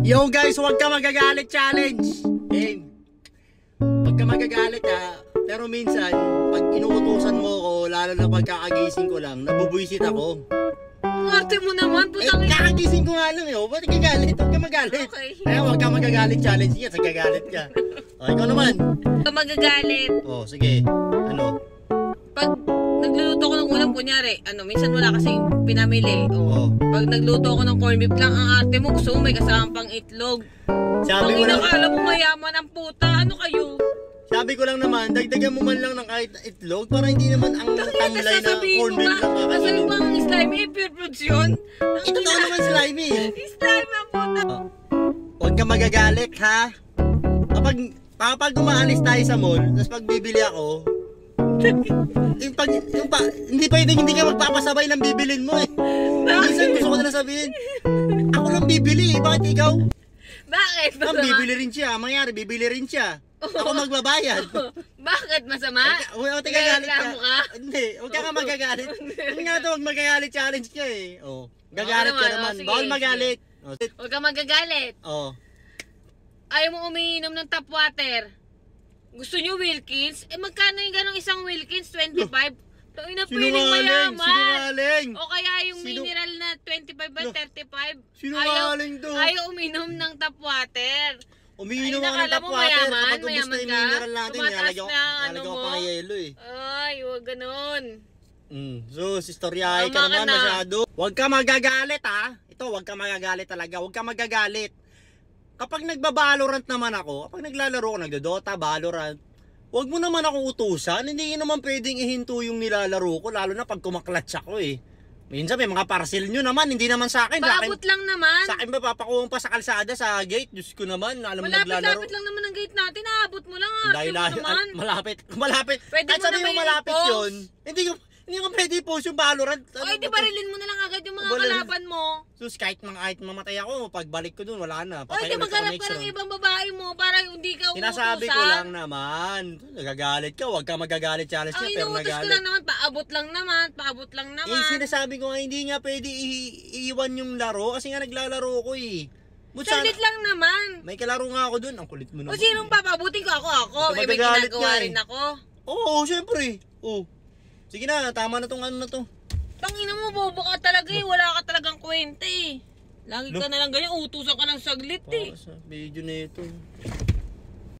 Yo guys, huwag ka magagalit challenge. Huwag ka magagalit ha. Pero minsan, pag inuutusan mo ko, lalo na pagkakagising ko lang, nabubwisit ako. Ang arte mo naman, putang ina. Kakagising ko nga lang eh. Ba't nagagalit? Huwag ka magalit. Okay. Kaya huwag ka magagalit challenge. Sige, sagagalit ka. O, ikaw naman. Huwag ka magagalit. O, sige. Ano? Pag nagluluto ko ng ulam, kunyari, minsan wala kasing pinamili. Oo. Pag nagluto ko ng corned beef lang, ang arte mo, gusto mo may kasamang pang itlog. Sabi Ang ko lang, inakala mo mayaman ang puta, ano kayo? sabi ko lang naman, dagdagan mo man lang ng kahit itlog para hindi naman ang tamlay na corned beef lang Kasi kakainin. bang slimy, pure fruits yun? Ito to naman slimy eh. Slimy ang puta. Huwag ka magagalit ha. Kapag umaalis tayo sa mall, tapos pag bibili ako, hindi pwedeng hindi ka magpapasabay ng bibilin mo eh. Minsan gusto ko na sabihin, ako lang bibili eh, bakit ikaw? Bakit? Ang Masama? bibili rin siya, mangyari bibili rin siya. Ako magbabayad. Bakit masama? Huwag ka galit ka. Reklamo ka? Hindi, huwag ka magagalit. Hindi nga ito, huwag magagalit challenge ka eh. Oh, gagalit ka naman, naman. sige, Bawal sige. magalit. Oh, Huwag ka magagalit. oh. Ayaw mo umiinom ng tap water. Gusto nyo Wilkins? Magkano yung ganong isang Wilkins? 25? Ito inapiling mayaman. Sinungaling. O kaya yung mineral na 25 ba 35? Sinungaling to. Ayaw uminom ng tap water. Umiinom Ay, ako ng nakala tap mo water mayaman, kapag ubos na mayaman yung ka? mineral natin. Tumataas Nalagyan na ko mo? pang yelo eh. Ay, huwag ganun. So, istoryahe ka Tama ka naman na. masyado. Huwag ka magagalit ha. Ito, huwag ka magagalit talaga. Huwag ka magagalit. Kapag nagba-Valorant naman ako, kapag naglalaro ko, nagdo-Dota, Valorant, huwag mo naman akong utusan. Hindi naman pwedeng ihinto yung nilalaro ko, lalo na pag kumaklatch ako eh. Minsan may mga parcel nyo naman, hindi naman sa akin. Paabot lang naman. Sa akin ba papakuha pa sa kalsada, sa gate? Diyos ko naman, alam mo naglalaro. Malapit-lapit lang naman ang gate natin. Aabot mo lang. Dahil naman. malapit. Pwede Kahit mo sabi na mo ba malapit i-post? yun, hindi ko pwede i-post yung Valorant. Oy, di barilin mo na lang agad yung mga Wala. kalaban mo. Sus, kahit mamatay ako, pagbalik ko dun, wala na. Oy, Patay di ulit sa maghanap ka connection. ng ibang babae mo para hindi ka umutusan. Sinasabi ko lang naman, nagagalit ka, huwag ka magagalit challenge Ang niya, pero inuutos ko nagalit. lang naman, paabot lang naman. Sinasabi ko nga, hindi nga pwede iiwan yung laro, kasi nga naglalaro ko eh. Saglit lang naman. May kalaro nga ako dun, ang kulit mo O naman. sinong papabutin ko? Ako. Ito, May magagalit ginagawa ka eh. rin ako. Oo, syempre. Oo. Sige na, tama na tong ano na to. Tangina mo, bobo ka talaga eh. Wala ka talagang kwenta eh. Lagi ka na lang ganyan, utusan ka ng saglit eh. Para sa video na ito.